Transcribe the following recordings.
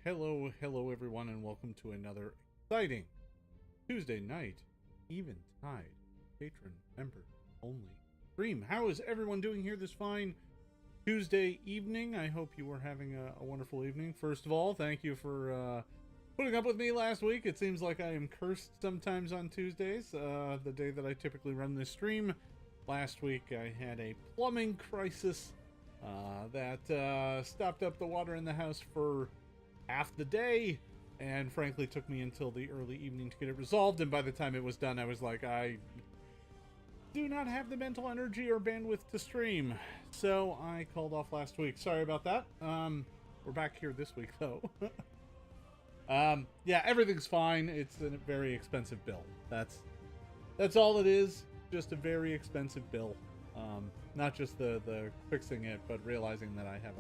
Hello everyone, and welcome to another exciting Tuesday night Eventide patron member only stream. How is everyone doing here this fine Tuesday evening? I hope you were having a wonderful evening. First of all, thank you for putting up with me last week. It seems like I am cursed sometimes on Tuesdays, the day that I typically run this stream. Last week I had a plumbing crisis that stopped up the water in the house for half the day, and frankly took me until the early evening to get it resolved. And by the time it was done, I was like, I do not have the mental energy or bandwidth to stream, so I called off last week. Sorry about that. We're back here this week though. Yeah, everything's fine. It's a very expensive bill. That's all it is. Just a very expensive bill. Not just the fixing it, but realizing that I have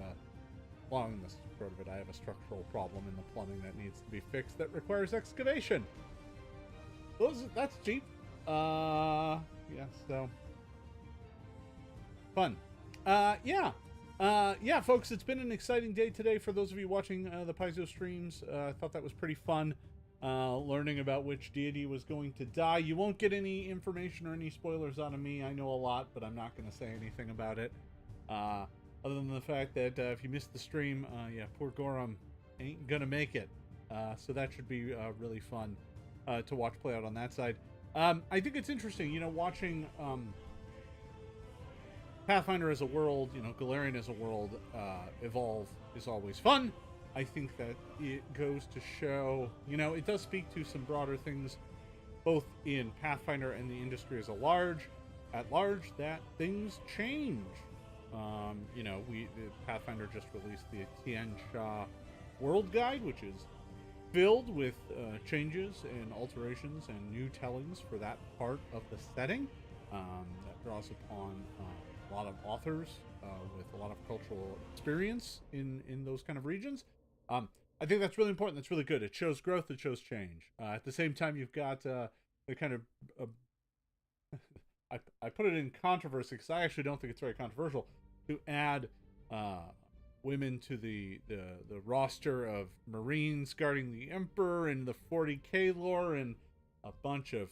along the short of it, I have a structural problem in the plumbing that needs to be fixed that requires excavation. That's cheap. Yeah, so fun. Yeah, folks, it's been an exciting day today for those of you watching the Paizo streams. I thought that was pretty fun. Learning about which deity was going to die. You won't get any information or any spoilers out of me. I know a lot, but I'm not going to say anything about it. Other than the fact that if you missed the stream, yeah, poor Gorham ain't gonna make it. So that should be really fun to watch play out on that side. I think it's interesting, you know, watching Pathfinder as a world, you know, Galarian as a world evolve is always fun. I think that it goes to show, you know, it does speak to some broader things, both in Pathfinder and the industry as at large, that things change. You know, Pathfinder just released the Tian Sha World Guide, which is filled with changes and alterations and new tellings for that part of the setting. That draws upon a lot of authors with a lot of cultural experience in those kind of regions. I think that's really important. That's really good. It shows growth. It shows change. At the same time, you've got the kind of I put it in controversy because I actually don't think it's very controversial to add women to the roster of Marines guarding the Emperor and the 40k lore, and a bunch of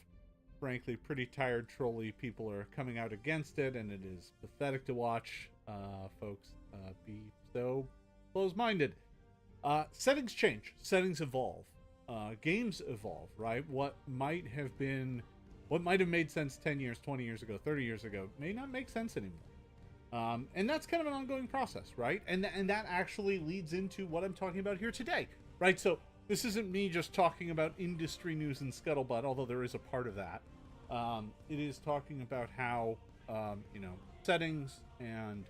frankly pretty tired trolly people are coming out against it, and it is pathetic to watch folks be so close-minded. Settings change, settings evolve, games evolve, right? What might have made sense 10 years, 20 years ago, 30 years ago may not make sense anymore. And that's kind of an ongoing process, right? And that actually leads into what I'm talking about here today, right? So this isn't me just talking about industry news and scuttlebutt, although there is a part of that. It is talking about how, you know, settings and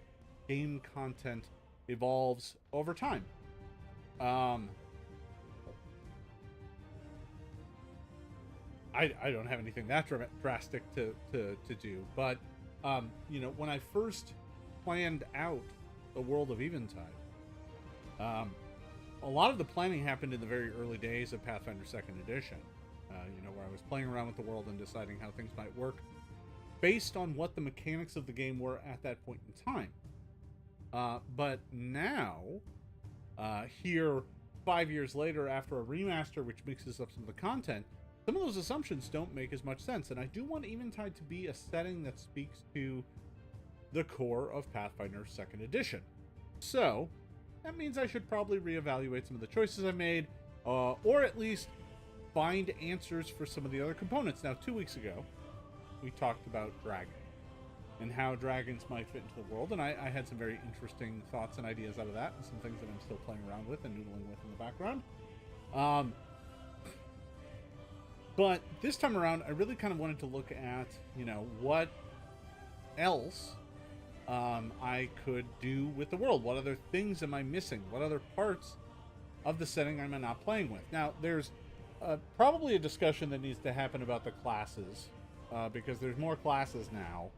game content evolves over time. I don't have anything that drastic to do, but you know, when I first planned out the world of Eventide, a lot of the planning happened in the very early days of Pathfinder 2nd Edition. You know, where I was playing around with the world and deciding how things might work based on what the mechanics of the game were at that point in time. But now, here 5 years later, after a remaster which mixes up some of the content, some of those assumptions don't make as much sense. And I do want Eventide to be a setting that speaks to the core of Pathfinder 2nd Edition. So that means I should probably reevaluate some of the choices I made, or at least find answers for some of the other components. Now, 2 weeks ago, we talked about dragon and how dragons might fit into the world, and I had some very interesting thoughts and ideas out of that, and some things that I'm still playing around with and noodling with in the background. But this time around, I really kind of wanted to look at, you know, what else I could do with the world. What other things am I missing? What other parts of the setting am I not playing with? Now, there's probably a discussion that needs to happen about the classes, because there's more classes now,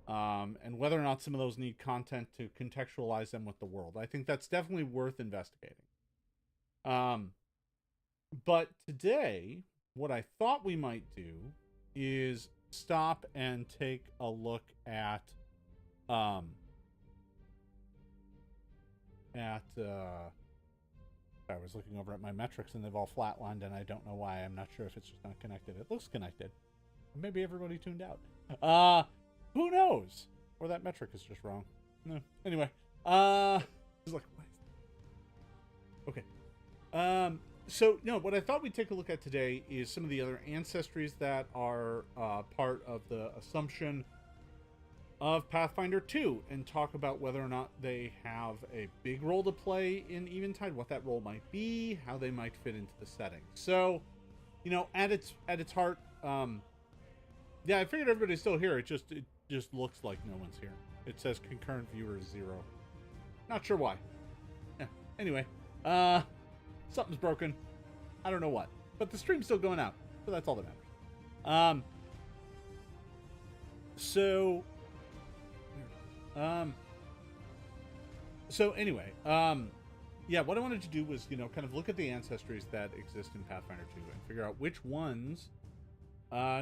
and whether or not some of those need content to contextualize them with the world. I think that's definitely worth investigating. But today, what I thought we might do is stop and take a look at I was looking over at my metrics and they've all flatlined, and I don't know why. I'm not sure if it's just not connected. It looks connected. Maybe everybody tuned out. Who knows? Or that metric is just wrong. No. Anyway. It's like, what is that? Okay. So, no, what I thought we'd take a look at today is some of the other ancestries that are part of the assumption of Pathfinder 2 and talk about whether or not they have a big role to play in Eventide, what that role might be, how they might fit into the setting. So, you know, at its heart, yeah, I figured everybody's still here. It just looks like no one's here. It says concurrent viewers 0. Not sure why. Yeah. Anyway, something's broken. I don't know what, but the stream's still going out, so that's all that matters. So anyway, yeah, what I wanted to do was, you know, kind of look at the ancestries that exist in Pathfinder 2 and figure out which ones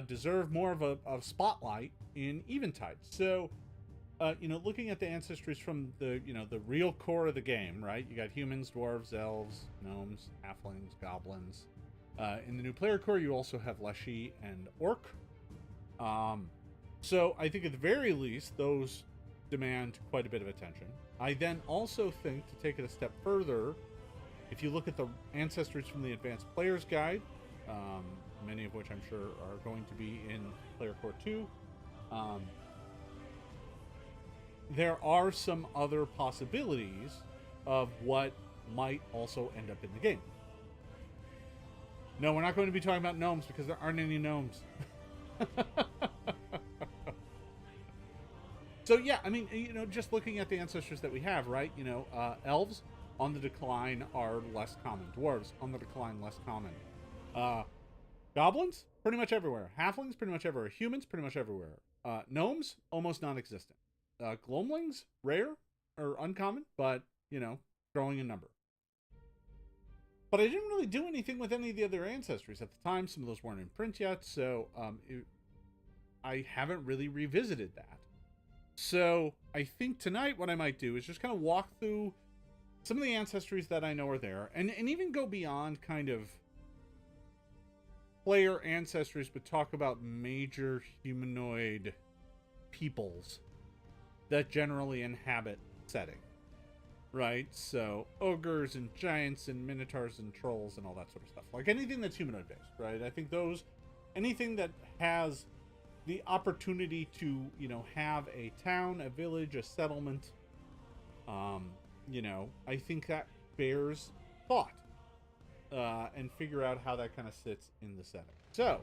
deserve more of a spotlight in Eventide. So, you know, looking at the ancestries from the, you know, the real core of the game, right? You got humans, dwarves, elves, gnomes, halflings, goblins. In the new player core, you also have Leshy and Orc. So I think at the very least, those demand quite a bit of attention. I then also think, to take it a step further, if you look at the ancestries from the Advanced Player's Guide, many of which I'm sure are going to be in Player Core 2, there are some other possibilities of what might also end up in the game. No, we're not going to be talking about gnomes because there aren't any gnomes. So yeah, I mean, you know, just looking at the ancestors that we have, right? You know, elves on the decline are less common. Dwarves on the decline, less common. Goblins, pretty much everywhere. Halflings, pretty much everywhere. Humans, pretty much everywhere. Gnomes, almost non-existent. Glomlings, rare or uncommon, but, you know, growing in number. But I didn't really do anything with any of the other ancestries at the time. Some of those weren't in print yet, so I haven't really revisited that. So I think tonight what I might do is just kind of walk through some of the ancestries that I know are there, and even go beyond kind of player ancestries, but talk about major humanoid peoples that generally inhabit setting. Right? So ogres and giants and minotaurs and trolls and all that sort of stuff. Like anything that's humanoid based, right? I think anything that has the opportunity to, you know, have a town, a village, a settlement, you know, I think that bears thought, and figure out how that kind of sits in the setting. So,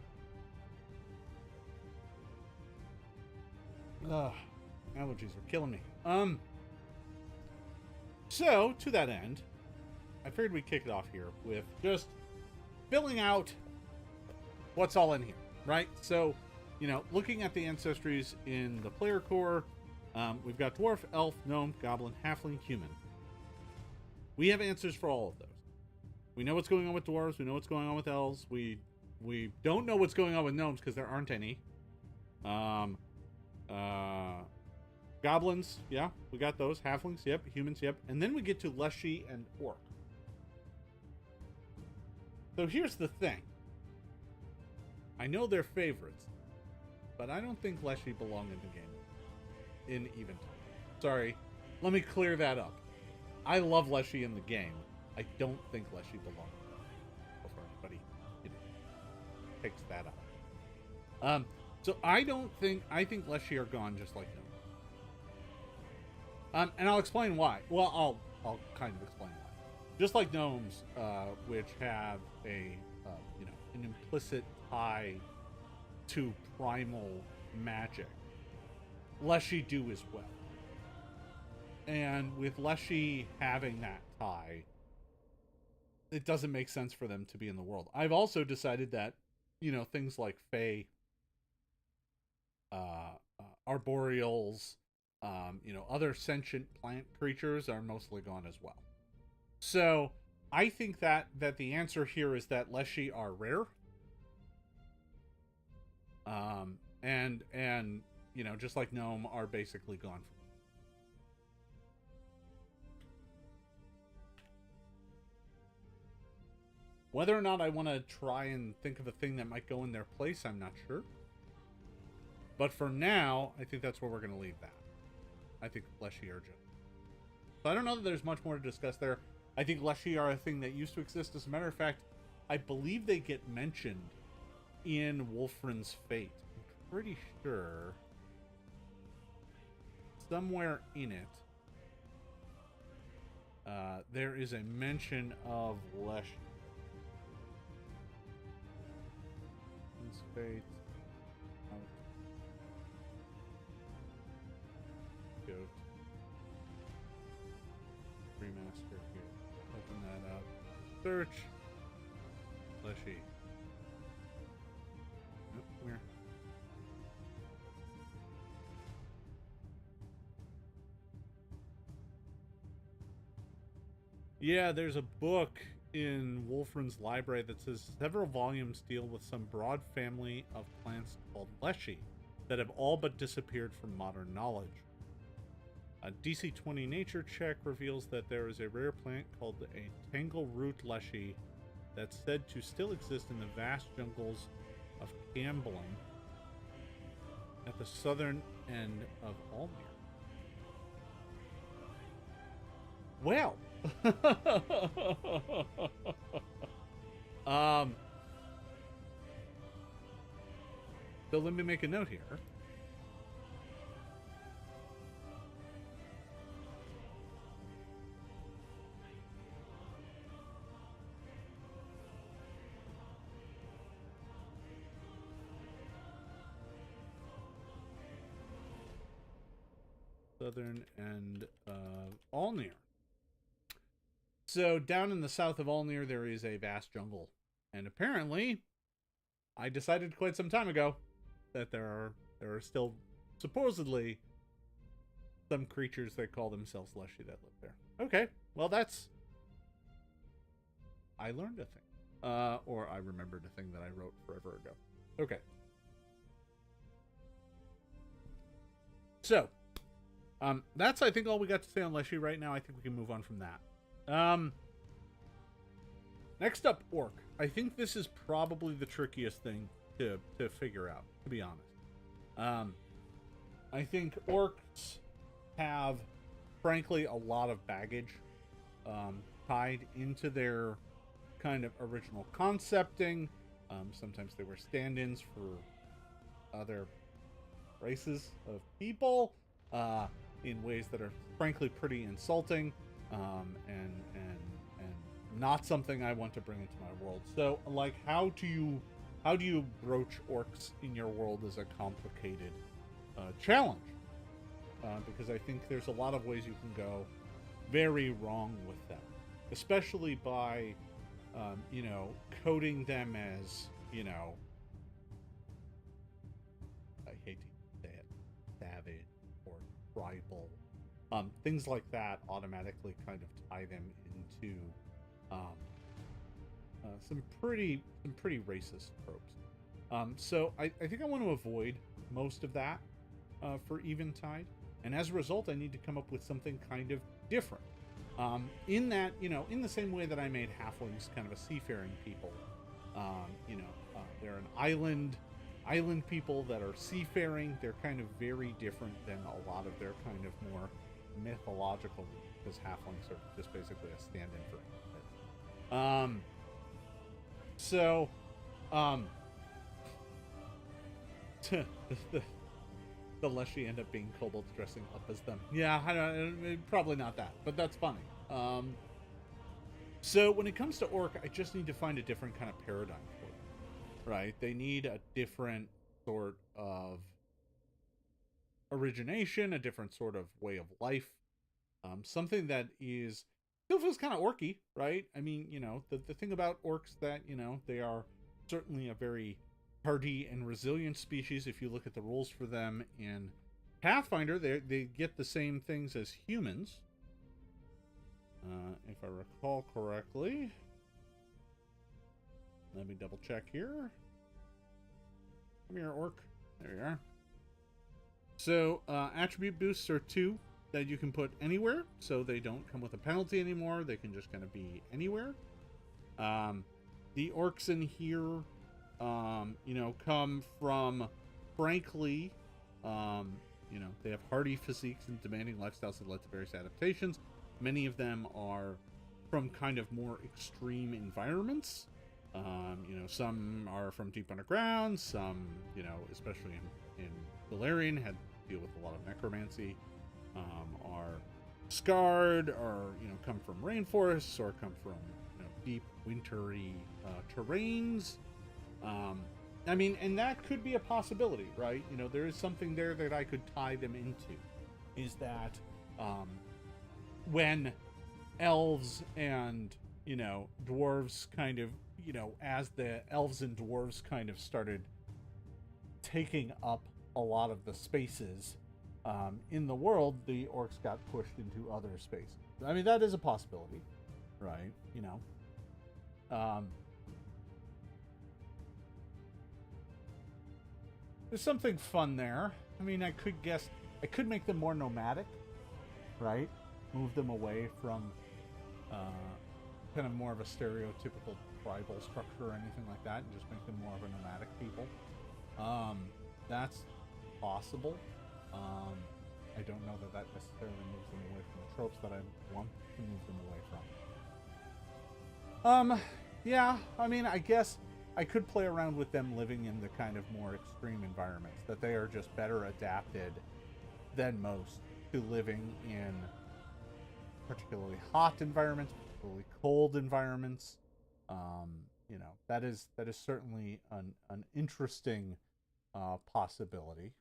allergies are killing me. So, to that end, I figured we'd kick it off here with just filling out what's all in here, right? So, you know, looking at the ancestries in the player core, we've got dwarf, elf, gnome, goblin, halfling, human. We have answers for all of those. We know what's going on with dwarves. We know what's going on with elves. We don't know what's going on with gnomes because there aren't any. Goblins, yeah, we got those. Halflings, yep. Humans, yep. And then we get to Leshy and Orc. So here's the thing. I know they're favorites, but I don't think Leshy belong in the game. In Eventide. Sorry. Let me clear that up. I love Leshy in the game. I don't think Leshy belongs before anybody, you know, takes that out. So I think Leshy are gone just like them. And I'll explain why. Well, I'll kind of explain why. Just like gnomes, which have a, you know, an implicit tie to primal magic, Leshy do as well. And with Leshy having that tie, it doesn't make sense for them to be in the world. I've also decided that, you know, things like Fae, arboreals, you know, other sentient plant creatures are mostly gone as well. So I think that the answer here is that Leshy are rare. And you know, just like gnome, are basically gone. Whether or not I want to try and think of a thing that might go in their place, I'm not sure. But for now, I think that's where we're going to leave that. I think Leshy are just... So I don't know that there's much more to discuss there. I think Leshy are a thing that used to exist. As a matter of fact, I believe they get mentioned in Wolfrin's Fate. I'm pretty sure somewhere in it there is a mention of Leshy. Wolfrin's Fate. Goat. Remaster here. Open that up. Search. Leshy. Nope, where? Yeah, there's a book in Wolfrin's library that says several volumes deal with some broad family of plants called Leshy that have all but disappeared from modern knowledge. A DC 20 nature check reveals that there is a rare plant called a tangleroot leshy that's said to still exist in the vast jungles of Camblin at the southern end of Almir. Well, so let me make a note here. Southern end of Alnir. So down in the south of Alnir, there is a vast jungle. And apparently, I decided quite some time ago that there are still supposedly some creatures that call themselves Leshy that live there. Okay, well that's... I learned a thing. Or I remembered a thing that I wrote forever ago. Okay. So, that's, I think, all we got to say on Leshy right now. I think we can move on from that. Next up, Orc. I think this is probably the trickiest thing to figure out, to be honest. I think Orcs have, frankly, a lot of baggage tied into their kind of original concepting. Sometimes they were stand-ins for other races of people in ways that are, frankly, pretty insulting and not something I want to bring into my world. So, like, how do you broach Orcs in your world is a complicated challenge, because I think there's a lot of ways you can go very wrong with them, especially by coding them as, I hate to say it, savage or tribal. Things like that automatically kind of tie them into some pretty racist tropes. So I think I want to avoid most of that for Eventide, and as a result, I need to come up with something kind of different. In that, in the same way that I made halflings kind of a seafaring people, they're an island people that are seafaring. They're kind of very different than a lot of their kind of more mythological, because halflings are just basically a stand-in for it. The Leshy end up being kobolds dressing up as them. Yeah, probably not that, but that's funny. So when it comes to Orc, I just need to find a different kind of paradigm for them, right? They need a different sort of origination, a different sort of way of life, something that is still feels kind of orky, right? I mean, the thing about Orcs that, they are certainly a very hardy and resilient species. If you look at the rules for them in Pathfinder, they get the same things as humans. If I recall correctly. Let me double check here. Come here, Orc. There you are. So, attribute boosts are 2 that you can put anywhere, so they don't come with a penalty anymore. They can just kind of be anywhere. The orcs in here, you know, come from, frankly, you know, they have hardy physiques and demanding lifestyles that led to various adaptations. Many of them are from kind of more extreme environments. You know, some are from deep underground. Some, you know, especially in Valerian, had to deal with a lot of necromancy. Are scarred, or, you know, come from rainforests, or come from, you know, deep wintry terrains. I mean, and that could be a possibility, right? You know, there is something there that I could tie them into. Is that when elves and, you know, dwarves kind of, you know, as the elves and dwarves kind of started taking up a lot of the spaces in the world, the orcs got pushed into other spaces. I mean, that is a possibility, right? You know, there's something fun there. I mean, I could make them more nomadic, right? Move them away from kind of more of a stereotypical tribal structure or anything like that, and just make them more of a nomadic people. That's possible. I don't know that necessarily moves them away from the tropes that I want to move them away from. Yeah, I mean, I guess I could play around with them living in the kind of more extreme environments, that they are just better adapted than most to living in particularly hot environments, particularly cold environments. You know, that is certainly an interesting possibility.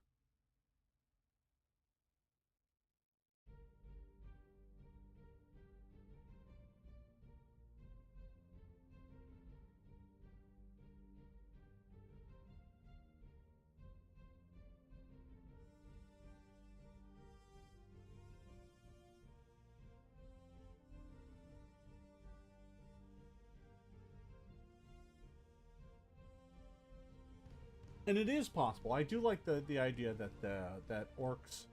And it is possible. I do like the idea that that orcs,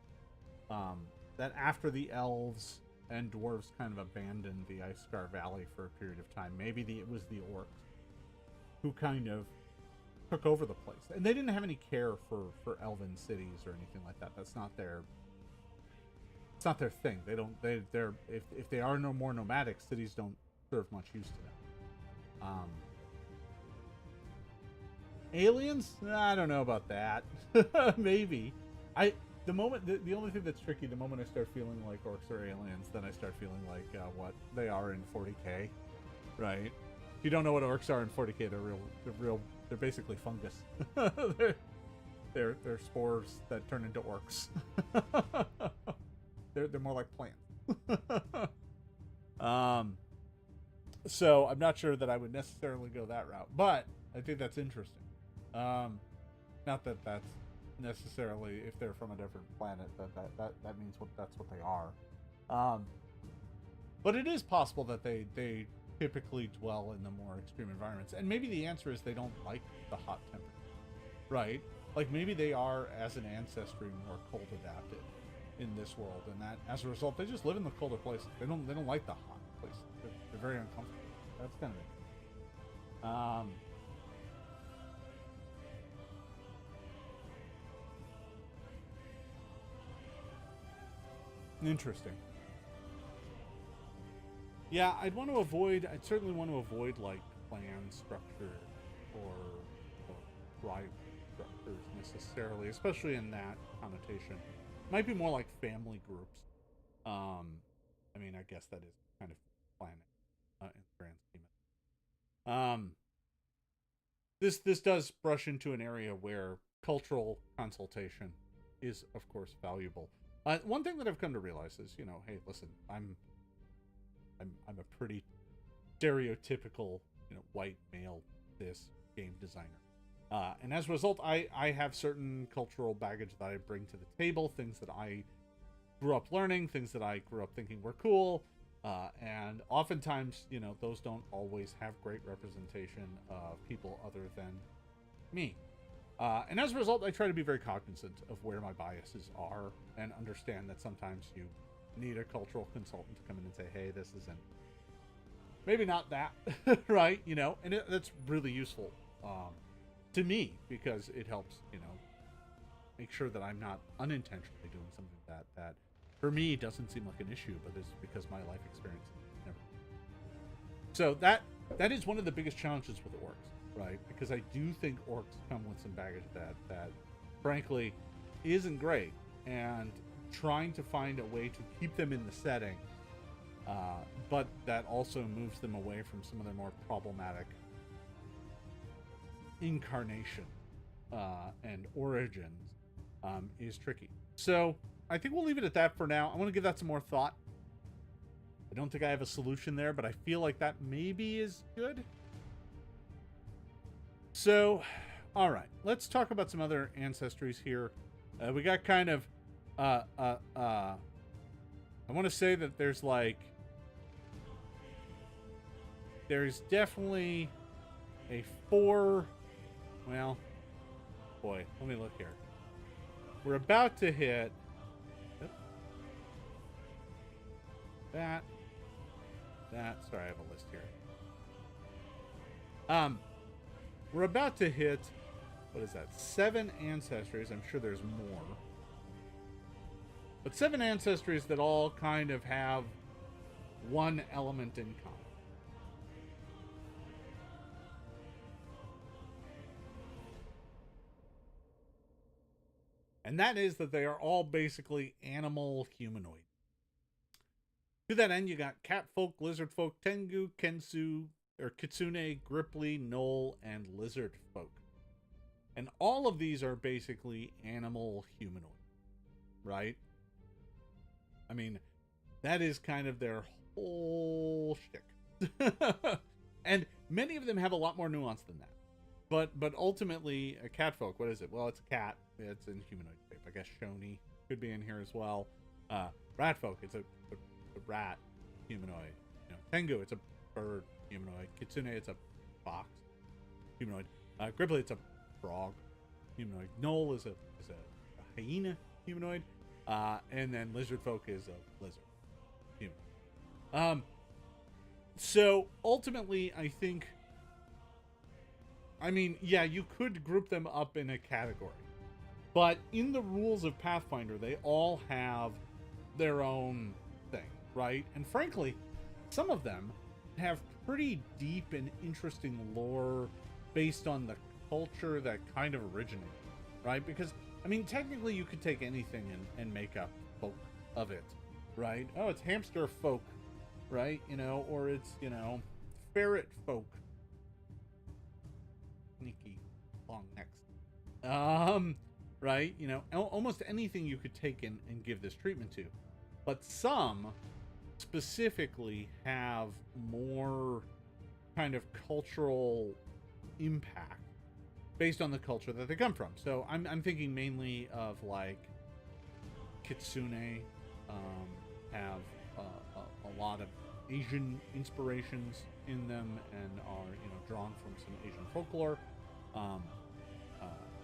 that after the elves and dwarves kind of abandoned the Icescar Valley for a period of time, maybe it was the orcs who kind of took over the place, and they didn't have any care for elven cities or anything like that. That's not their. It's not their thing. They don't. They're if they are no more nomadic, cities don't serve much use to them. Aliens? I don't know about that. Maybe. The only thing that's tricky, the moment I start feeling like orcs are aliens, then I start feeling like what they are in 40k, right? If you don't know what orcs are in 40k, they're basically fungus. they're spores that turn into orcs. they're more like plants. So I'm not sure that I would necessarily go that route, but I think that's interesting. Not that that's necessarily, if they're from a different planet, that means that's what they are. But it is possible that they typically dwell in the more extreme environments, and maybe the answer is they don't like the hot temperature, right? Like maybe they are, as an ancestry, more cold adapted in this world, and that as a result they just live in the colder places. They don't like the hot places. They're very uncomfortable. That's kind of it. Interesting. Yeah, I'd certainly want to avoid, like, clan structure or tribe structures necessarily, especially in that connotation. Might be more like family groups. I mean, I guess that is kind of planet in the grand scheme. This does brush into an area where cultural consultation is, of course, valuable. One thing that I've come to realize is, you know, hey, listen, I'm a pretty stereotypical, you know, white male this game designer, and as a result, I have certain cultural baggage that I bring to the table, things that I grew up learning, things that I grew up thinking were cool, and oftentimes, you know, those don't always have great representation of people other than me. And as a result, I try to be very cognizant of where my biases are and understand that sometimes you need a cultural consultant to come in and say, hey, this isn't maybe not that, right? You know, and that's really useful to me because it helps, you know, make sure that I'm not unintentionally doing something that for me doesn't seem like an issue, but it's because my life experience never. So that is one of the biggest challenges with orcs, right? Because I do think orcs come with some baggage that frankly isn't great, and trying to find a way to keep them in the setting, but that also moves them away from some of their more problematic incarnation and origins is tricky. So I think we'll leave it at that for now. I want to give that some more thought. I don't think I have a solution there, but I feel like that maybe is good. So, all right, let's talk about some other ancestries here. We got kind of, I want to say that there's definitely a 4, well, boy, let me look here. We're about to hit that, sorry, I have a list here. We're about to hit, what is that, 7 ancestries. I'm sure there's more. But 7 ancestries that all kind of have one element in common. And that is that they are all basically animal humanoid. To that end, you got cat folk, lizard folk, tengu, kensu, or kitsune, gripply, gnoll, and lizard folk. And all of these are basically animal humanoid, right? I mean, that is kind of their whole shtick. And many of them have a lot more nuance than that. But ultimately, a cat folk, what is it? Well, it's a cat. It's in humanoid shape. I guess Shoni could be in here as well. Rat folk, it's a rat humanoid. You know, tengu, it's a bird humanoid. Kitsune, it's a fox humanoid. Gripply, it's a frog humanoid. Gnoll is a hyena humanoid. And then lizard folk is a lizard humanoid. So ultimately, I think, I mean, yeah, you could group them up in a category, but in the rules of Pathfinder, they all have their own thing, right? And frankly, some of them have pretty deep and interesting lore based on the culture that kind of originated, right? Because, I mean, technically you could take anything and make up folk of it, right? Oh, it's hamster folk, right? You know, or it's, you know, ferret folk. Sneaky long necks. Right? You know, almost anything you could take and give this treatment to. But some specifically have more kind of cultural impact based on the culture that they come from. So I'm thinking mainly of like Kitsune have a lot of Asian inspirations in them and are, you know, drawn from some Asian folklore.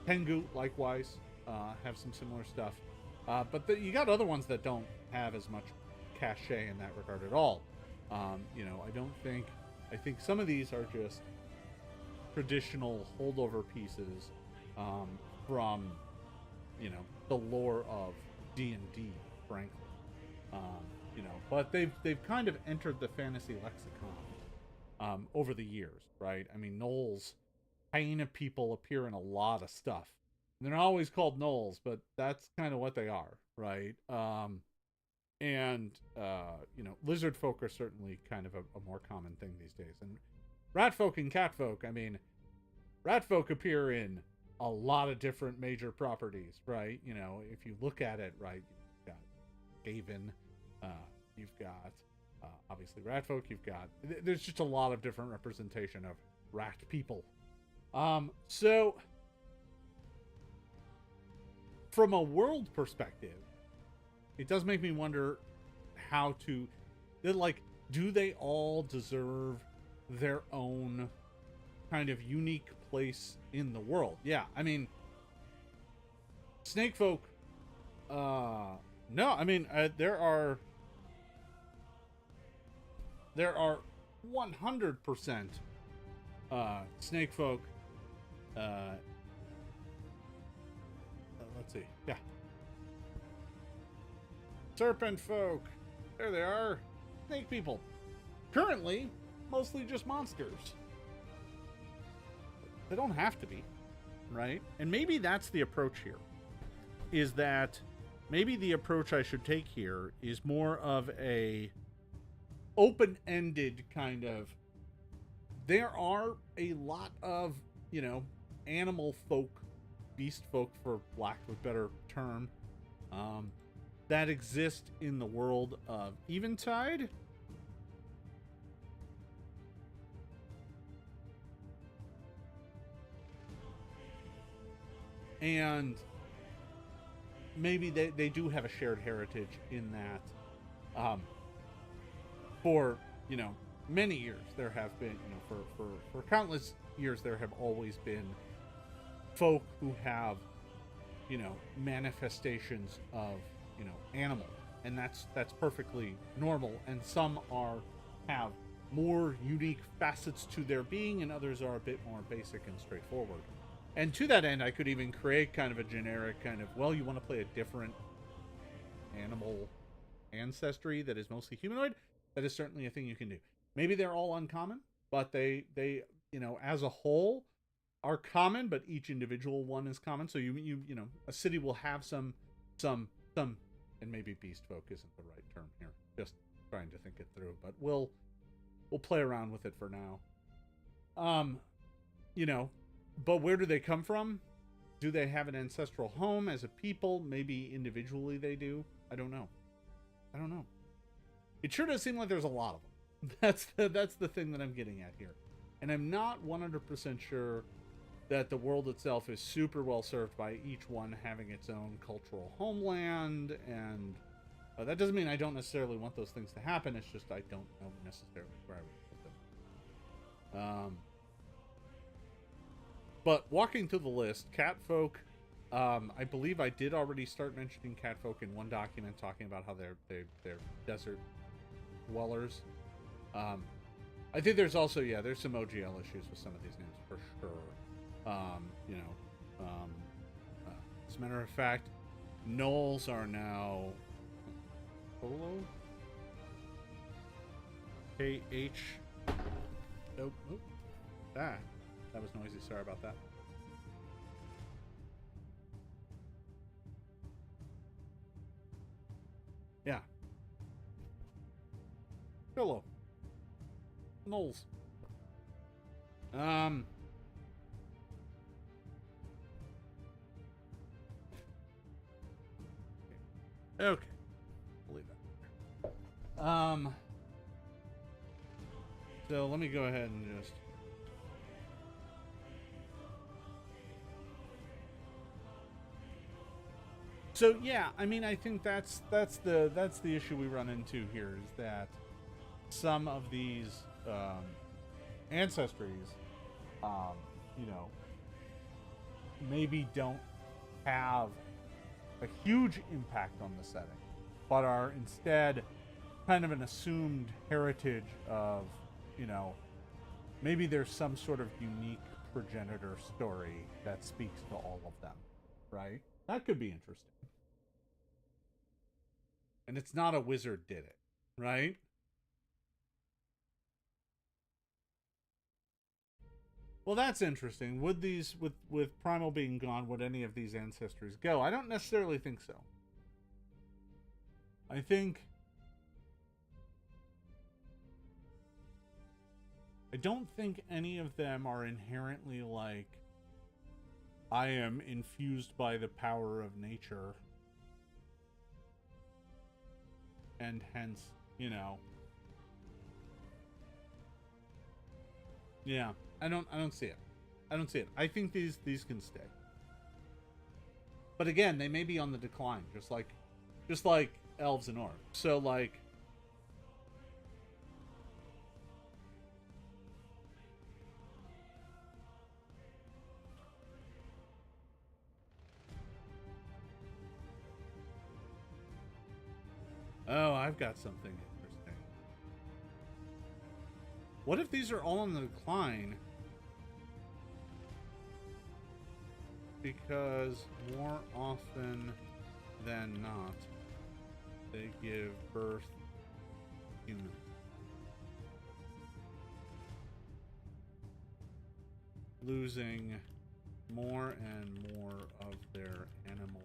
Tengu likewise have some similar stuff, but you got other ones that don't have as much cachet in that regard at all. You know, I think some of these are just traditional holdover pieces from, you know, the lore of D&D, frankly. You know, but they've kind of entered the fantasy lexicon over the years, right? I mean, gnolls, hyena people appear in a lot of stuff. They're not always called gnolls, but that's kind of what they are, right? And you know, lizard folk are certainly kind of a more common thing these days. And rat folk and cat folk, I mean, rat folk appear in a lot of different major properties, right? You know, if you look at it, right, you've got Gaven, you've got obviously rat folk, there's just a lot of different representation of rat people. So from a world perspective, it does make me wonder how to, like, do they all deserve their own kind of unique place in the world? Yeah, I mean, snake folk, no, I mean, there are 100% snake folk. Let's see. Yeah. Serpent folk. There they are. Snake people. Currently, mostly just monsters. They don't have to be, right? And maybe that's the approach here. Is that maybe the approach I should take here is more of a open-ended kind of. There are a lot of, you know, animal folk, beast folk, for lack of a better term, that exist in the world of Eventide. And maybe they do have a shared heritage in that, for, you know, many years there have been, you know, for countless years there have always been folk who have, you know, manifestations of, you know, animal, and that's perfectly normal. And some have more unique facets to their being, and others are a bit more basic and straightforward. And to that end, I could even create kind of a generic kind of, well, you want to play a different animal ancestry that is mostly humanoid. That is certainly a thing you can do. Maybe they're all uncommon, but they you know, as a whole are common, but each individual one is common. So you know, a city will have some, and maybe beast folk isn't the right term here. Just trying to think it through, but we'll play around with it for now. You know, but where do they come from? Do they have an ancestral home as a people? Maybe individually they do. I don't know. It sure does seem like there's a lot of them. That's the thing that I'm getting at here. And I'm not 100% sure that the world itself is super well served by each one having its own cultural homeland. And that doesn't mean I don't necessarily want those things to happen. It's just I don't know necessarily where I would put them. But walking through the list, catfolk, I believe I did already start mentioning catfolk in one document, talking about how they're desert dwellers. I think there's also, yeah, there's some OGL issues with some of these names for sure. You know, as a matter of fact, gnolls are now Polo? K-H. Nope. That was noisy. Sorry about that. Yeah. Hello. Knowles. Okay. I'll leave that. So let me go ahead and just. So yeah, I mean, I think that's the issue we run into here, is that some of these ancestries, you know, maybe don't have a huge impact on the setting, but are instead kind of an assumed heritage of, you know, maybe there's some sort of unique progenitor story that speaks to all of them, right? That could be interesting. And it's not a wizard did it, right? Well, that's interesting. Would these, with Primal being gone, would any of these ancestries go? I don't necessarily think so. I don't think any of them are inherently like, I am infused by the power of nature, and hence, you know. Yeah, I don't see it. I don't see it. I think these can stay. But again, they may be on the decline, just like elves and orcs. So like, oh, I've got something interesting. What if these are all on the decline? Because more often than not, they give birth to humans. Losing more and more of their animal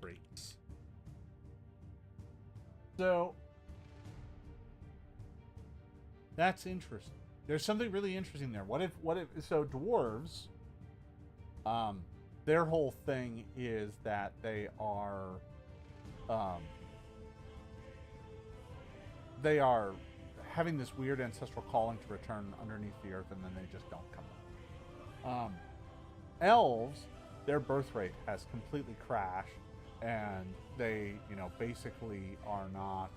traits. So that's interesting. There's something really interesting there. What if so dwarves, their whole thing is that they are having this weird ancestral calling to return underneath the earth, and then they just don't come up. Elves, their birth rate has completely crashed, and they, basically are not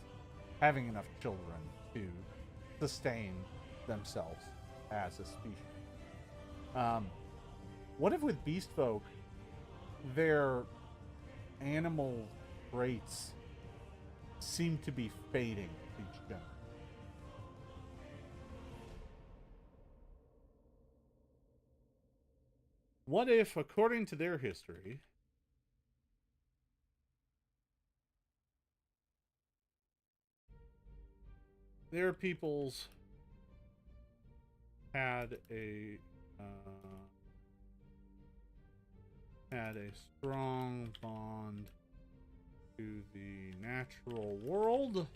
having enough children to sustain themselves as a species. What if with beast folk, their animal traits seem to be fading each generation? What if, according to their history, their peoples had a strong bond to the natural world,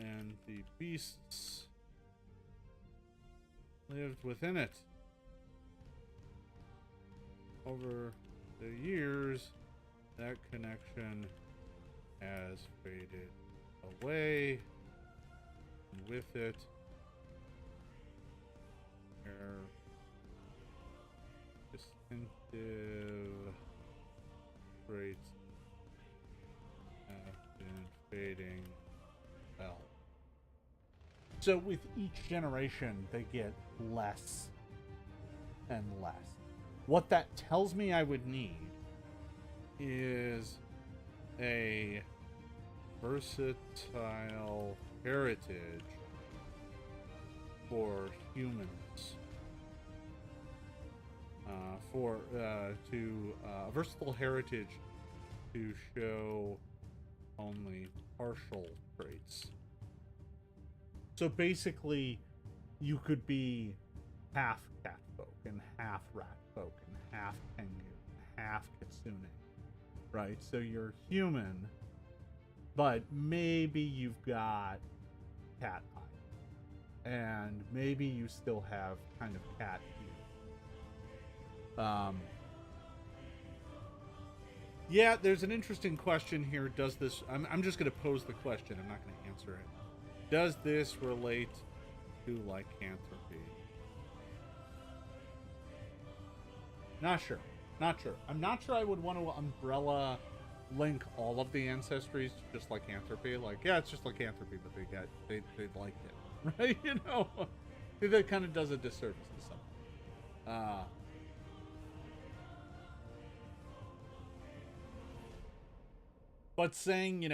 and the beasts lived within it. Over the years, that connection has faded away, and with it, their distinctive traits have been fading well. So with each generation, they get less and less. What that tells me I would need is a versatile heritage for humans. Versatile heritage to show only partial traits. So basically, you could be half cat folk and half rat folk and half tengu and half kitsune, right? So you're human, but maybe you've got cat eye, and maybe you still have kind of cat hue. Yeah, there's an interesting question here. Does this? I'm just going to pose the question. I'm not going to answer it. Does this relate to lycanthropy? Not sure. Not sure. I'm not sure I would want to umbrella link all of the ancestries to just lycanthropy. Like, yeah, it's just lycanthropy, but they liked it, right? You know, that kind of does a disservice to some. But saying,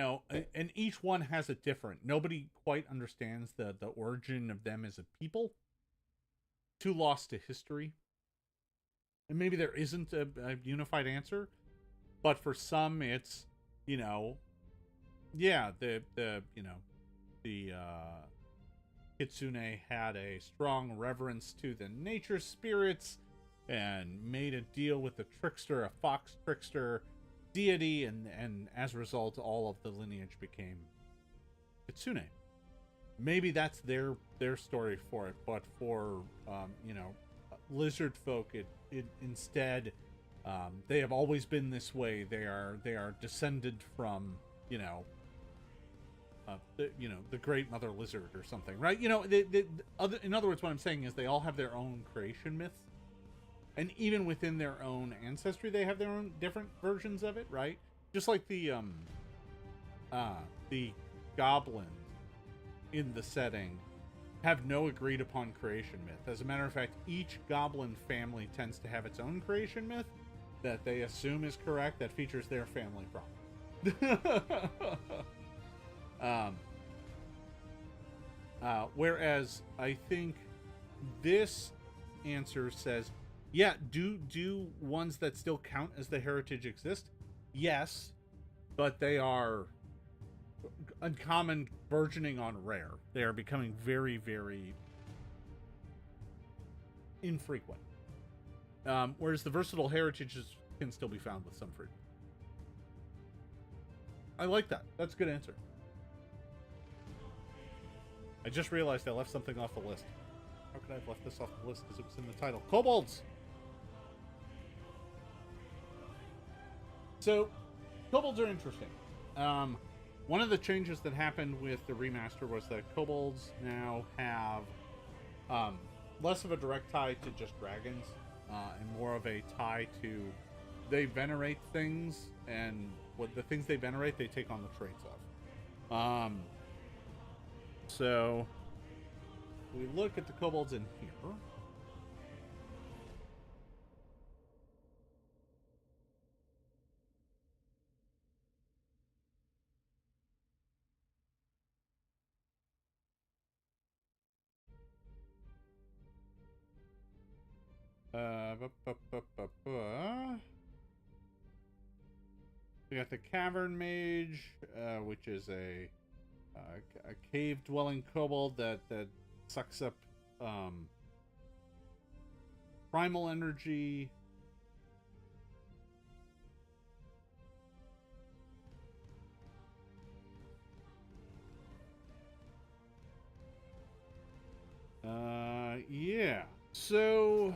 and each one has a different. Nobody quite understands the origin of them as a people. Too lost to history. And maybe there isn't a unified answer. But for some, it's, yeah, the Kitsune had a strong reverence to the nature spirits and made a deal with the trickster, a fox trickster deity, and as a result, all of the lineage became Kitsune. Maybe that's their story for it, but for lizard folk, it instead, they have always been this way. They are descended from the great mother lizard or something, right? In other words, what I'm saying is they all have their own creation myths. And even within their own ancestry, they have their own different versions of it, right? Just like the goblins in the setting have no agreed upon creation myth. As a matter of fact, each goblin family tends to have its own creation myth that they assume is correct, that features their family problem. Whereas I think this answer says, yeah, do ones that still count as the heritage exist? Yes, but they are uncommon, burgeoning on rare. They are becoming very, very infrequent. Whereas the versatile heritages can still be found with some freedom. I like that. That's a good answer. I just realized I left something off the list. How could I have left this off the list? Because it was in the title. Kobolds! So, kobolds are interesting. One of the changes that happened with the remaster was that kobolds now have less of a direct tie to just dragons, and more of a tie to they venerate things, and what the things they venerate, they take on the traits of. So we look at the kobolds in here. We got the Cavern Mage, which is a cave-dwelling kobold that sucks up primal energy. Yeah. So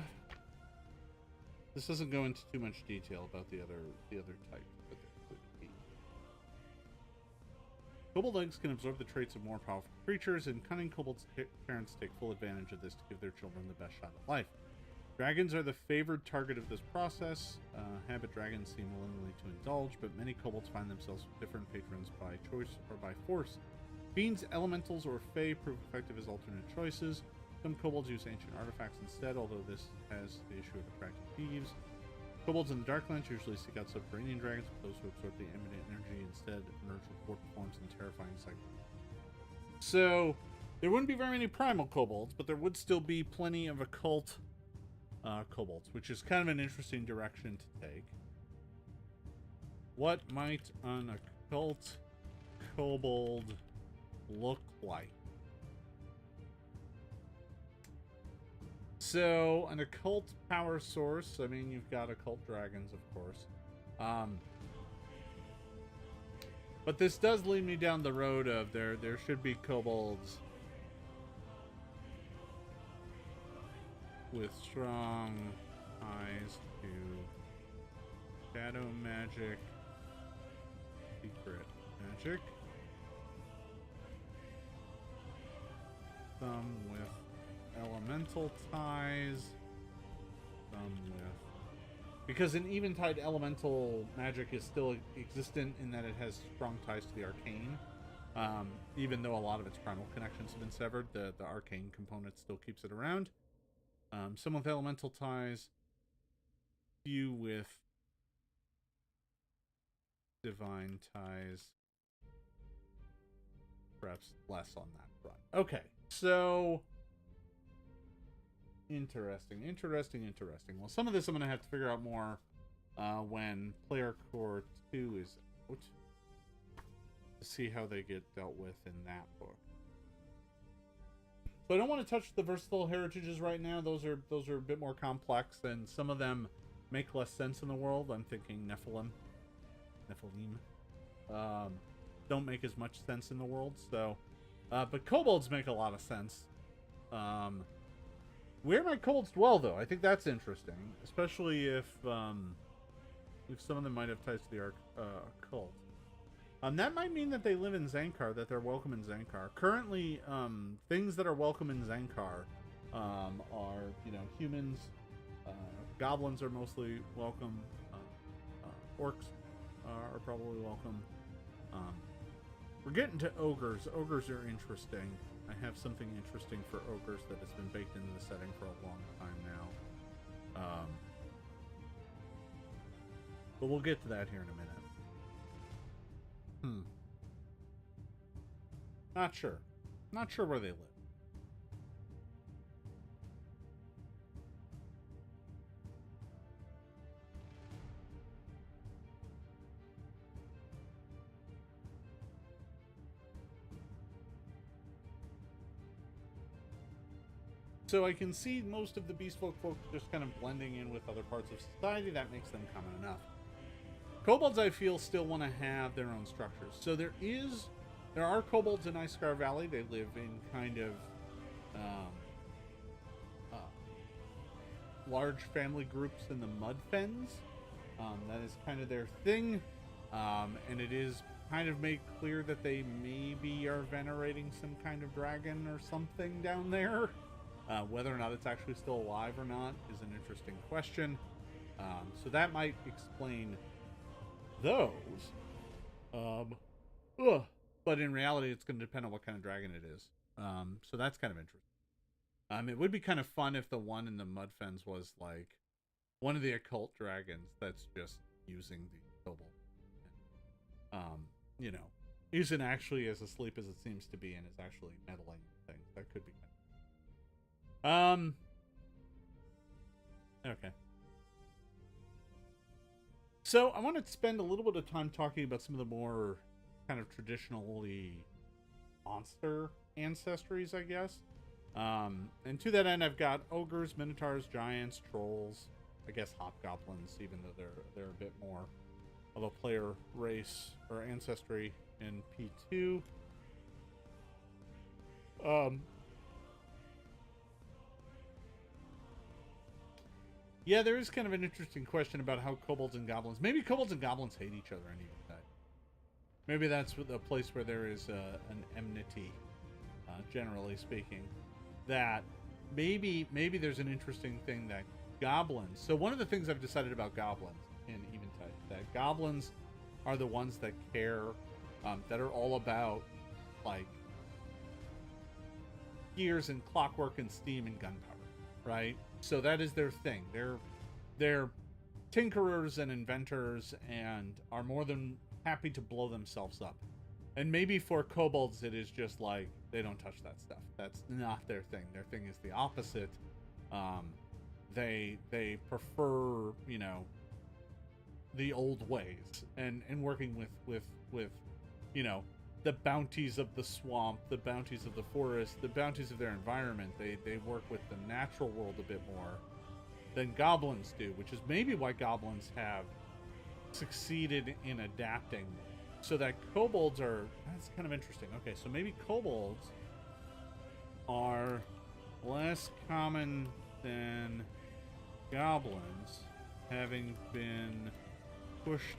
this doesn't go into too much detail about the other types, but there could be. Kobold eggs can absorb the traits of more powerful creatures, and cunning kobolds' parents take full advantage of this to give their children the best shot at life. Dragons are the favored target of this process. Habit dragons seem willingly to indulge, but many kobolds find themselves with different patrons by choice or by force. Fiends, elementals, or fae prove effective as alternate choices. Some kobolds use ancient artifacts instead, although this has the issue of attracting thieves. Kobolds in the Darklands usually seek out subterranean dragons, but those who absorb the eminent energy instead emerge with warped forms and terrifying sight. So, there wouldn't be very many primal kobolds, but there would still be plenty of occult kobolds, which is kind of an interesting direction to take. What might an occult kobold look like? So, an occult power source, I mean, you've got occult dragons, of course. But this does lead me down the road of there should be kobolds with strong ties to shadow magic, secret magic. Some with elemental ties, some with... Because in Eventide, elemental magic is still existent in that it has strong ties to the arcane. Even though a lot of its primal connections have been severed, the arcane component still keeps it around. Some with elemental ties, few with divine ties. Perhaps less on that front. Okay, so... Interesting. Well, some of this I'm going to have to figure out more when Player Core 2 is out, to see how they get dealt with in that book. So I don't want to touch the versatile heritages right now. Those are a bit more complex, and some of them make less sense in the world. I'm thinking Nephilim don't make as much sense in the world. So, but kobolds make a lot of sense. Where might kobolds dwell, though? I think that's interesting, especially if some of them might have ties to the occult. That might mean that they live in Zankar, that they're welcome in Zankar. Currently, things that are welcome in Zankar are, humans. Goblins are mostly welcome. Orcs are probably welcome. We're getting to ogres. Ogres are interesting. I have something interesting for ogres that has been baked into the setting for a long time now. But we'll get to that here in a minute. Not sure. Not sure where they live. So I can see most of the beastfolk folk just kind of blending in with other parts of society. That makes them common enough. Kobolds, I feel, still want to have their own structures. So there are kobolds in Icescar Valley. They live in kind of large family groups in the mud fens. That is kind of their thing. And it is kind of made clear that they maybe are venerating some kind of dragon or something down there. Whether or not it's actually still alive or not is an interesting question. So that might explain those. But in reality, it's going to depend on what kind of dragon it is. So that's kind of interesting. It would be kind of fun if the one in the Mudfens was like one of the occult dragons that's just using the kobold. Isn't actually as asleep as it seems to be and is actually meddling with things. That could be kind of... Okay. So I want to spend a little bit of time talking about some of the more kind of traditionally monster ancestries, I guess. And to that end, I've got ogres, minotaurs, giants, trolls, I guess hobgoblins, even though they're a bit more of a player race or ancestry in P2. Yeah, there is kind of an interesting question about how kobolds and goblins... Maybe kobolds and goblins hate each other in Eventide. Maybe that's a place where there is an enmity, generally speaking. That maybe there's an interesting thing that goblins... So one of the things I've decided about goblins in Eventide, that goblins are the ones that care, that are all about, like, gears and clockwork and steam and gunpowder, right? So that is their thing. They're tinkerers and inventors and are more than happy to blow themselves up. And maybe for kobolds, it is just like, they don't touch that stuff. That's not their thing. Their thing is the opposite. They prefer, the old ways and working with the bounties of the swamp, the bounties of the forest, the bounties of their environment. They work with the natural world a bit more than goblins do, which is maybe why goblins have succeeded in adapting. So that kobolds are... That's kind of interesting. Okay, so maybe kobolds are less common than goblins, having been pushed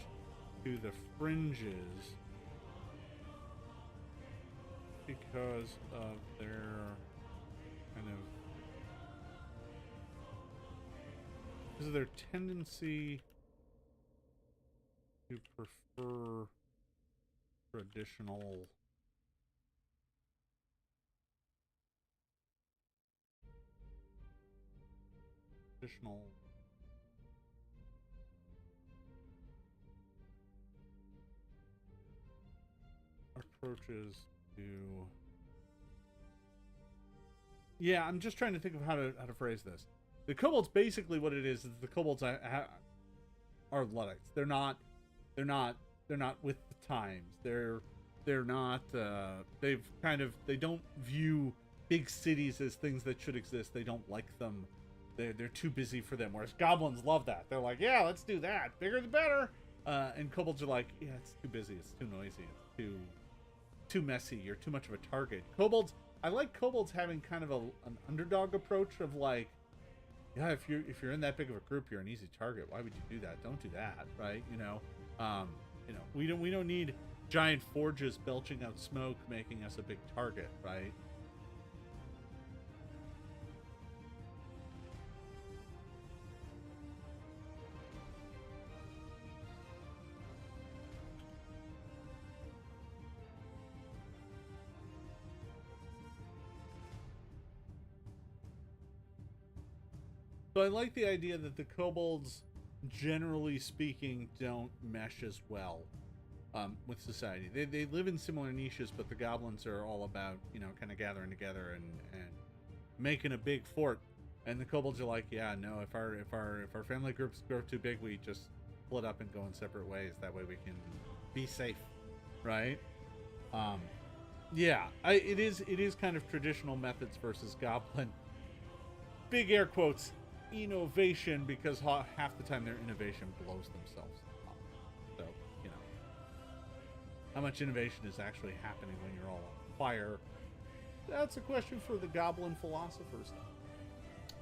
to the fringes because of their kind of... because of their tendency to prefer traditional approaches to... Yeah, I'm just trying to think of how to phrase this. The kobolds, basically what it is the kobolds are Luddites. They're not with the times. They're not they don't view big cities as things that should exist. They don't like them. They're too busy for them. Whereas goblins love that. They're like, yeah, let's do that. Bigger the better. And kobolds are like, yeah, it's too busy. It's too noisy. It's too messy. You're too much of a target. Kobolds, I like kobolds having kind of an underdog approach of like, yeah, if you're in that big of a group, you're an easy target. Why would you do that? Don't do that, right? We don't need giant forges belching out smoke, making us a big target, right? So I like the idea that the kobolds, generally speaking, don't mesh as well with society. They live in similar niches, but the goblins are all about, kind of gathering together and making a big fort. And the kobolds are like, yeah, no, if our family groups grow too big, we just split up and go in separate ways. That way we can be safe, right? Yeah, it is kind of traditional methods versus goblin. big air quotes, innovation, because half the time their innovation blows themselves up. So, you know, how much innovation is actually happening when you're all on fire? That's a question for the goblin philosophers.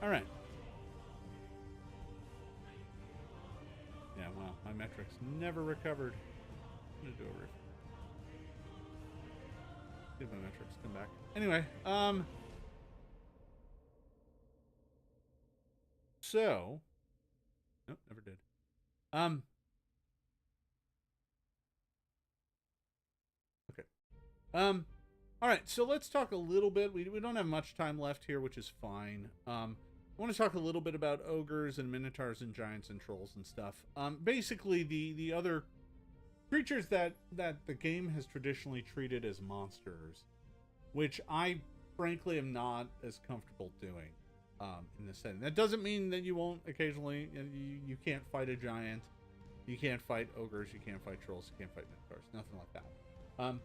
All right. Yeah, well, my metrics never recovered. I'm gonna do a riff. See if my metrics come back. Anyway, so, nope, never did. Okay. All right, so let's talk a little bit. We don't have much time left here, which is fine. I want to talk a little bit about ogres and minotaurs and giants and trolls and stuff. Basically, the other creatures that the game has traditionally treated as monsters, which I frankly am not as comfortable doing in this setting. That doesn't mean that you won't occasionally. You can't fight a giant, you can't fight ogres, you can't fight trolls, you can't fight minotaurs, nothing like that.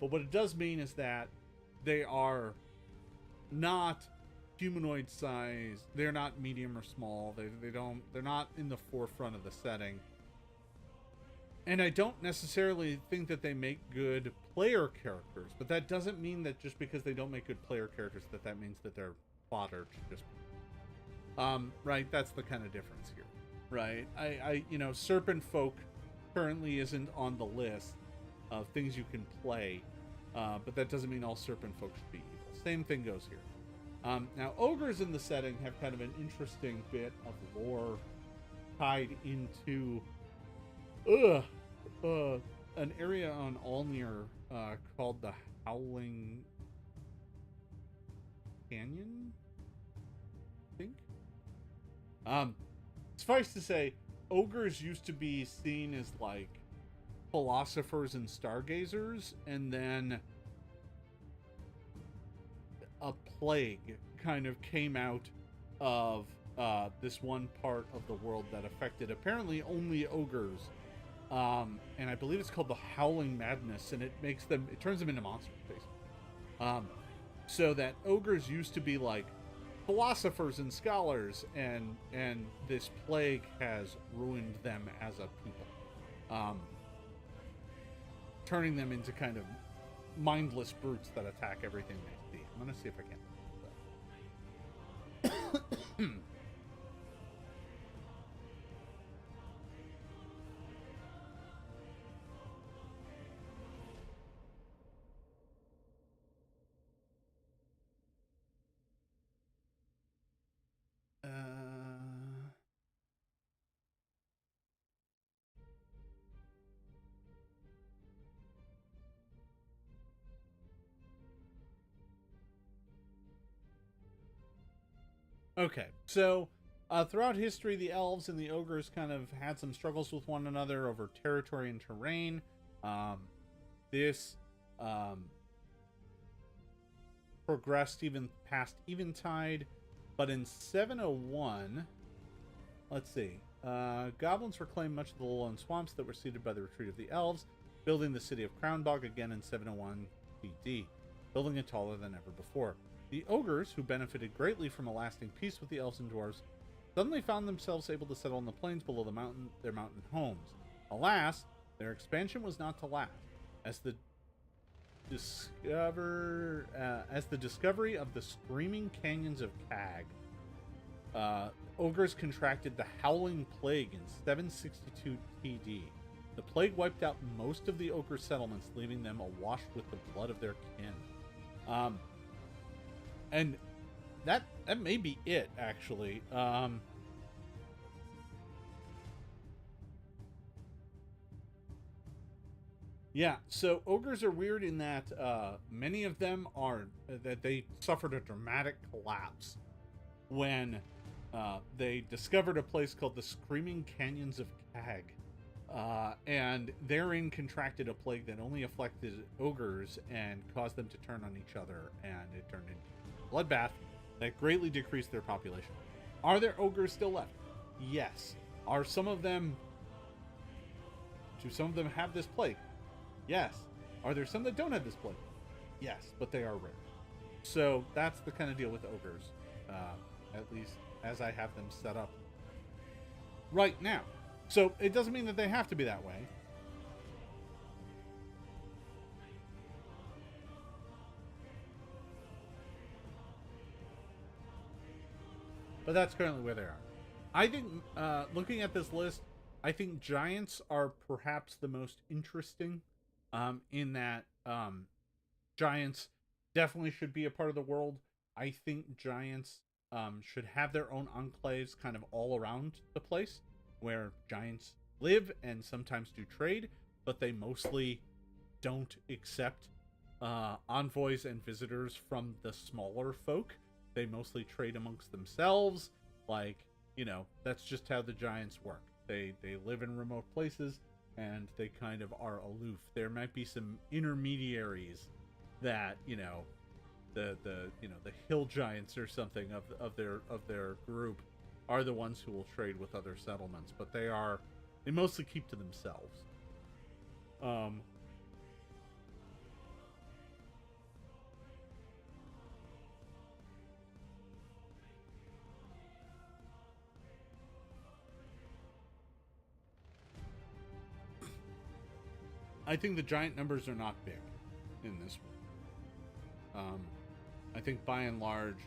But what it does mean is that they are not humanoid size. They're not medium or small. They're not in the forefront of the setting. And I don't necessarily think that they make good player characters, but that doesn't mean that just because they don't make good player characters that means that they're fodder to just right, that's the kind of difference here. Right? I you know, serpent folk currently isn't on the list of things you can play. But that doesn't mean all serpent folk should be evil. Same thing goes here. Now, ogres in the setting have kind of an interesting bit of lore tied into an area on Alnir called the Howling Canyon, I think. Suffice to say, ogres used to be seen as like philosophers and stargazers, and then a plague kind of came out of this one part of the world that affected apparently only ogres, and I believe it's called the Howling Madness, and it turns them into monsters, basically. So that ogres used to be like philosophers and scholars, and this plague has ruined them as a people, turning them into kind of mindless brutes that attack everything they see. I'm gonna see if I can. Okay, so throughout history, the elves and the ogres kind of had some struggles with one another over territory and terrain. This progressed even past Eventide, but in 701, let's see, goblins reclaimed much of the lowland swamps that were ceded by the retreat of the elves, building the city of Crownbog again in 701 BD, building it taller than ever before. The ogres, who benefited greatly from a lasting peace with the elves and dwarves, suddenly found themselves able to settle on the plains below their mountain homes. Alas, their expansion was not to last, as the discovery of the screaming canyons of Cag. Ogres contracted the Howling Plague in 762 TD. The plague wiped out most of the ogre settlements, leaving them awash with the blood of their kin. And that may be it, actually. Yeah, so ogres are weird in that many of them are that they suffered a dramatic collapse when they discovered a place called the Screaming Canyons of Cag, and therein contracted a plague that only afflicted ogres and caused them to turn on each other, and it turned into bloodbath that greatly decreased their population. Are there ogres still left? Yes. Are some of them... Do some of them have this plague? Yes. Are there some that don't have this plague? Yes, but they are rare. So that's the kind of deal with ogres, at as I have them set up right now. So it doesn't mean that they have to be that way. But that's currently where they are. I think, looking at this list, I think giants are perhaps the most interesting, in that giants definitely should be a part of the world. I think giants should have their own enclaves kind of all around the place where giants live and sometimes do trade, but they mostly don't accept envoys and visitors from the smaller folk. They mostly trade amongst themselves. Like, you know, that's just how the giants work. They live in remote places and they kind of are aloof. There might be some intermediaries that, you know, the hill giants or something of their group are the ones who will trade with other settlements, but they mostly keep to themselves. I think the giant numbers are not big in this one. I think by and large,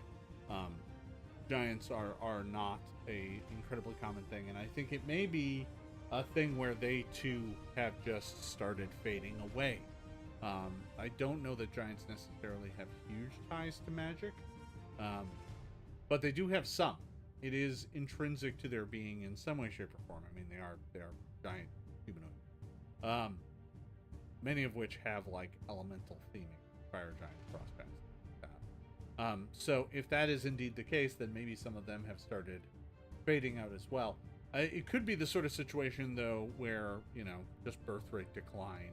giants are not a incredibly common thing, and I think it may be a thing where they too have just started fading away. I don't know that giants necessarily have huge ties to magic, but they do have some. It is intrinsic to their being in some way, shape, or form. I mean, they are giant humanoid. Many of which have like elemental theming, fire giant, frost giants. So if that is indeed the case, then maybe some of them have started fading out as well. It could be the sort of situation though where, you know, just birth rate decline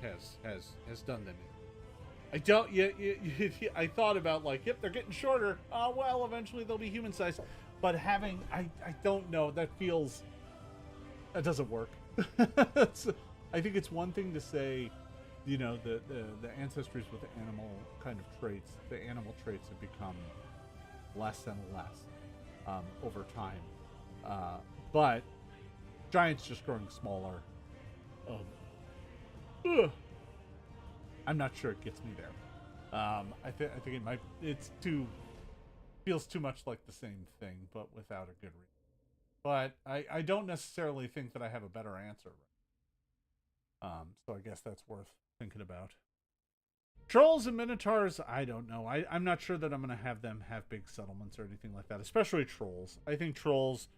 has done them in. I don't. I thought about like, yep, they're getting shorter. Oh well, eventually they'll be human sized. But having, I don't know. That doesn't work. I think it's one thing to say, you know, the ancestries with the animal kind of traits, the animal traits have become less and less over time. But giants just growing smaller. I'm not sure it gets me there. I think it might. Feels too much like the same thing, but without a good reason. But I don't necessarily think that I have a better answer. So I guess that's worth thinking about. Trolls and Minotaurs, I don't know. I'm not sure that I'm going to have them have big settlements or anything like that, especially trolls. I think trolls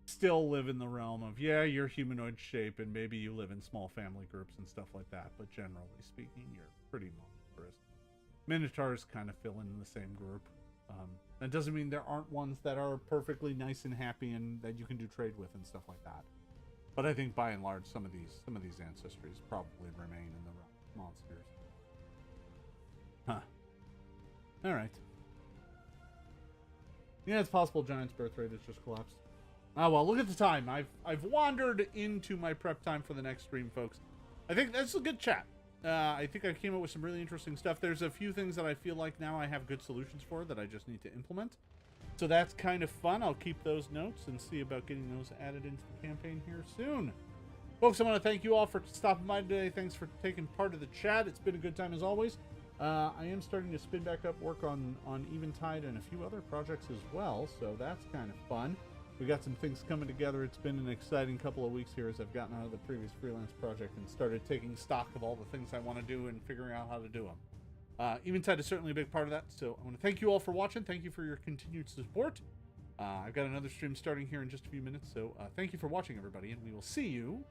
still live in the realm of, yeah, you're humanoid shape and maybe you live in small family groups and stuff like that, but generally speaking, you're pretty monstrous. Minotaurs kind of fill in the same group. That doesn't mean there aren't ones that are perfectly nice and happy and that you can do trade with and stuff like that. But I think by and large, some of these ancestries probably remain in the realm of monsters. Huh. All right. Yeah, it's possible Giant's birth rate has just collapsed. Oh well, look at the time. I've wandered into my prep time for the next stream, folks. I think that's a good chat. I think I came up with some really interesting stuff. There's a few things that I feel like now I have good solutions for that I just need to implement. So that's kind of fun. I'll keep those notes and see about getting those added into the campaign here soon. Folks, I want to thank you all for stopping by today. Thanks for taking part of the chat. It's been a good time as always. I am starting to spin back up work on Eventide and a few other projects as well, so that's kind of fun. We got some things coming together. It's been an exciting couple of weeks here as I've gotten out of the previous freelance project and started taking stock of all the things I want to do and figuring out how to do them. Eventide is certainly a big part of that, so I want to thank you all for watching. Thank you for your continued support. I've got another stream starting here in just a few minutes, so thank you for watching, everybody, and we will see you